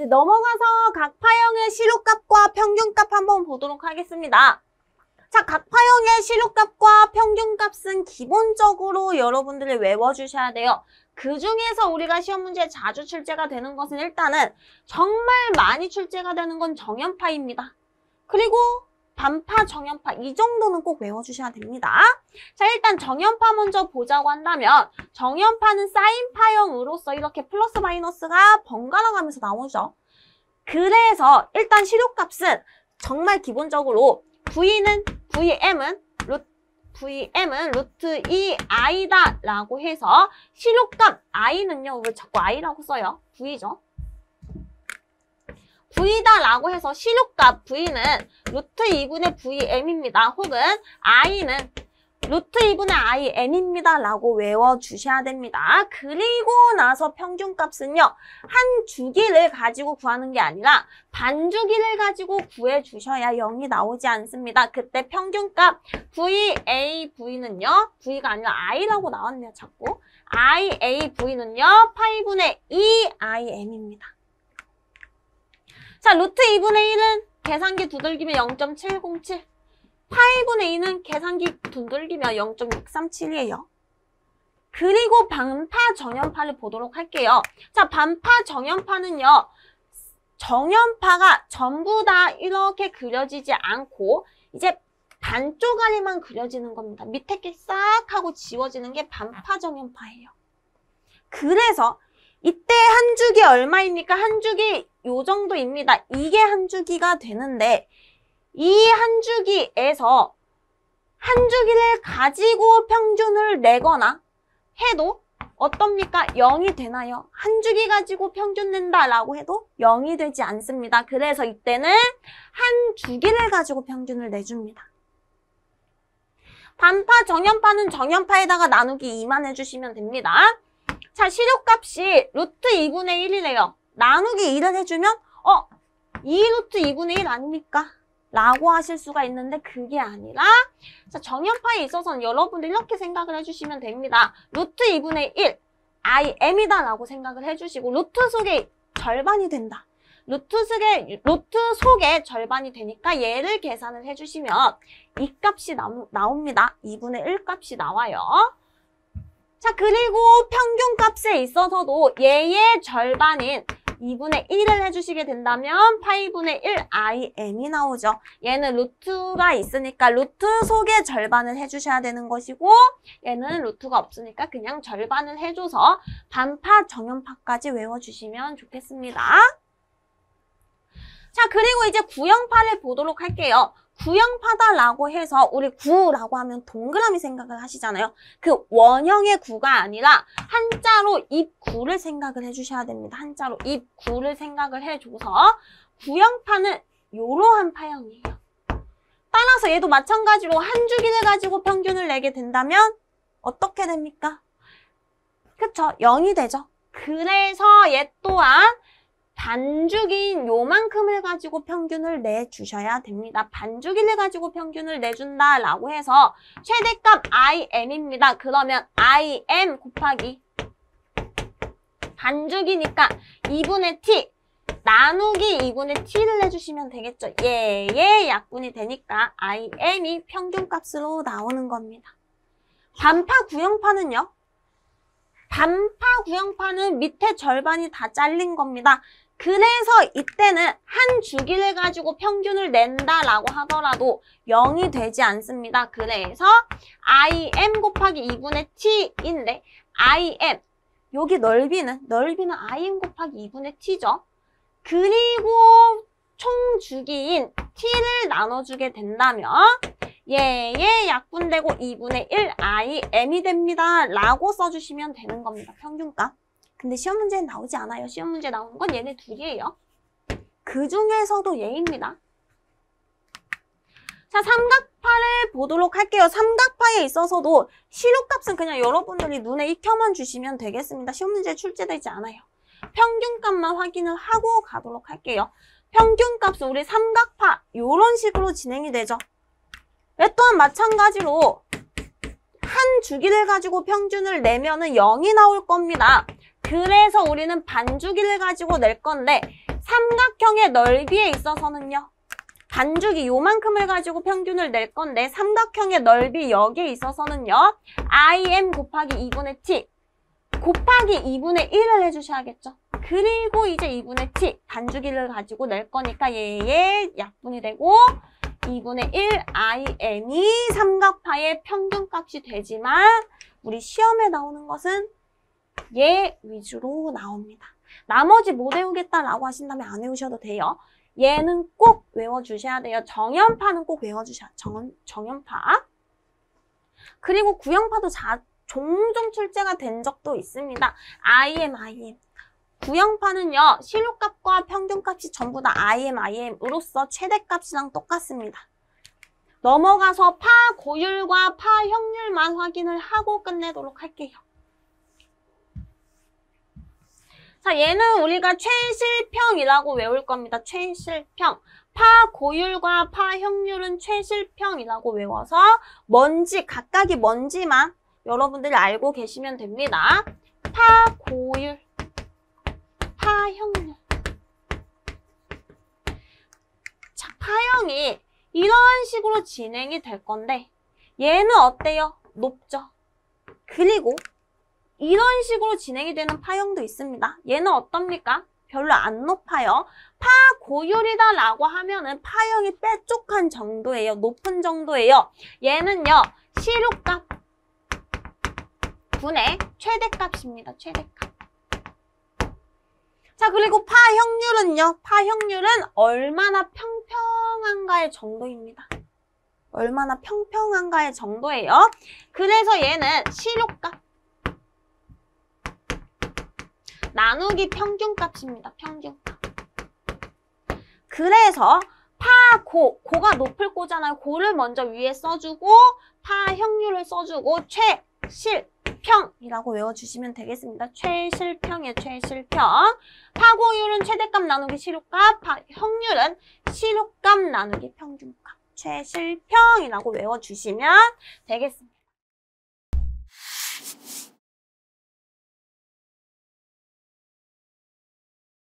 네, 넘어가서 각 파형의 시료값과 평균값 한번 보도록 하겠습니다. 자, 각 파형의 시료값과 평균값은 기본적으로 여러분들이 외워주셔야 돼요. 그 중에서 우리가 시험 문제에 자주 출제가 되는 것은 일단은 정말 많이 출제가 되는 건 정연파입니다. 그리고 반파, 정연파 이 정도는 꼭 외워주셔야 됩니다. 자, 일단 정연파 먼저 보자고 한다면 정연파는 사인 파형으로서 이렇게 플러스 마이너스가 번갈아 가면서 나오죠. 그래서 일단 시료값은 정말 기본적으로 Vm은 루트 2i다 라고 해서 시료값 i는요, 왜 자꾸 i라고 써요? V죠. V다 라고 해서 시료값 V는 루트 2분의 Vm입니다. 혹은 i는 루트 2분의 im입니다 라고 외워주셔야 됩니다. 그리고 나서 평균값은요, 한 주기를 가지고 구하는 게 아니라 반주기를 가지고 구해주셔야 0이 나오지 않습니다. 그때 평균값 VAV는요, V가 아니라 i라고 나왔네요, 자꾸. IAV는요, 파이분의 2im입니다. 자, 루트 2분의 1은 계산기 두들기면 0.707. 파이분의 2는 계산기 두들기면 0.637이에요. 그리고 반파 정연파를 보도록 할게요. 자, 반파 정연파는요, 정연파가 전부 다 이렇게 그려지지 않고 이제 반쪽아리만 그려지는 겁니다. 밑에 게 싹 하고 지워지는 게 반파 정연파예요. 그래서 이때 한 주기 얼마입니까? 한 주기 요 정도입니다. 이게 한 주기가 되는데 이 한 주기에서 한 주기를 가지고 평균을 내거나 해도 어떻습니까? 0이 되나요? 한 주기 가지고 평균 낸다라고 해도 0이 되지 않습니다. 그래서 이때는 한 주기를 가지고 평균을 내줍니다. 반파, 정연파는 정연파에다가 나누기 2만 해주시면 됩니다. 자, 시료값이 루트 2분의 1이래요. 나누기 2를 해주면 2 루트 2분의 1 아닙니까? 라고 하실 수가 있는데 그게 아니라 자, 정연파에 있어서는 여러분들 이렇게 생각을 해주시면 됩니다. 루트 2분의 1 im이다 라고 생각을 해주시고 루트 속에 절반이 된다. 루트 속에 절반이 되니까 얘를 계산을 해주시면 이 값이 나옵니다. 2분의 1 값이 나와요. 자, 그리고 평균값에 있어서도 얘의 절반인 2분의 1을 해주시게 된다면 파이분의 1 im이 나오죠. 얘는 루트가 있으니까 루트 속의 절반을 해주셔야 되는 것이고 얘는 루트가 없으니까 그냥 절반을 해줘서 반파, 정연파까지 외워주시면 좋겠습니다. 자, 그리고 이제 구형파를 보도록 할게요. 구형파다라고 해서 우리 구라고 하면 동그라미 생각을 하시잖아요. 그 원형의 구가 아니라 한자로 입구를 생각을 해주셔야 됩니다. 한자로 입구를 생각을 해줘서 구형파는 이러한 파형이에요. 따라서 얘도 마찬가지로 한 주기를 가지고 평균을 내게 된다면 어떻게 됩니까? 그쵸? 0이 되죠. 그래서 얘 또한 반주기인 요만큼을 가지고 평균을 내주셔야 됩니다. 반주기를 가지고 평균을 내준다라고 해서 최대값 im입니다. 그러면 im 곱하기 반주기니까 2분의 t 나누기 2분의 t를 해주시면 되겠죠. 얘의 약분이 되니까 im이 평균값으로 나오는 겁니다. 반파 구형파는요? 반파 구형파는 밑에 절반이 다 잘린 겁니다. 그래서 이때는 한 주기를 가지고 평균을 낸다라고 하더라도 0이 되지 않습니다. 그래서 im 곱하기 2분의 t인데 im 여기 넓이는 im 곱하기 2분의 t죠. 그리고 총 주기인 t를 나눠주게 된다면 얘의 약분되고 2분의 1 im이 됩니다. 라고 써주시면 되는 겁니다. 평균값. 근데 시험 문제는 나오지 않아요. 시험 문제 나오는 건 얘네 둘이에요. 그 중에서도 얘입니다. 자, 삼각파를 보도록 할게요. 삼각파에 있어서도 시료값은 그냥 여러분들이 눈에 익혀만 주시면 되겠습니다. 시험 문제에 출제되지 않아요. 평균값만 확인을 하고 가도록 할게요. 평균값은 우리 삼각파 이런 식으로 진행이 되죠. 얘 또한 마찬가지로 한 주기를 가지고 평균을 내면은 0이 나올 겁니다. 그래서 우리는 반주기를 가지고 낼 건데 삼각형의 넓이에 있어서는요. 반죽이 요만큼을 가지고 평균을 낼 건데 삼각형의 넓이 여기에 있어서는요. im 곱하기 2분의 t 곱하기 2분의 1을 해주셔야겠죠. 그리고 이제 2분의 t 반주기를 가지고 낼 거니까 얘의 약분이 되고 2분의 1 im이 삼각파의 평균값이 되지만 우리 시험에 나오는 것은 얘 위주로 나옵니다. 나머지 못 외우겠다라고 하신다면 안 외우셔도 돼요. 얘는 꼭 외워주셔야 돼요. 정연파는 꼭 외워주셔야 돼요. 정연파. 그리고 구형파도 종종 출제가 된 적도 있습니다. im. 구형파는요. 실효값과 평균값이 전부 다 im으로서 최대값이랑 똑같습니다. 넘어가서 파 고율과 파 형률만 확인을 하고 끝내도록 할게요. 자, 얘는 우리가 최실평이라고 외울 겁니다. 최실평. 파 고율과 파 형률은 최실평이라고 외워서 각각이 뭔지만 여러분들이 알고 계시면 됩니다. 파 고율, 파 형률. 자, 파형이 이런 식으로 진행이 될 건데 얘는 어때요? 높죠? 그리고 이런 식으로 진행이 되는 파형도 있습니다. 얘는 어떻습니까? 별로 안 높아요. 파 고율이다 라고 하면은 파형이 뾰족한 정도예요. 높은 정도예요. 얘는요. 실효값 분의 최대값입니다. 최대값. 자, 그리고 파 형률은요. 파 형률은 얼마나 평평한가의 정도입니다. 얼마나 평평한가의 정도예요. 그래서 얘는 실효값 나누기 평균값입니다. 평균값. 그래서 파 고가 높을 거잖아요. 고를 먼저 위에 써주고 파 형률을 써주고 최실평이라고 외워주시면 되겠습니다. 최실평이에요. 최실평. 파 고율은 최대값 나누기 실효값, 파 형률은 실효값 나누기 평균값. 최실평이라고 외워주시면 되겠습니다.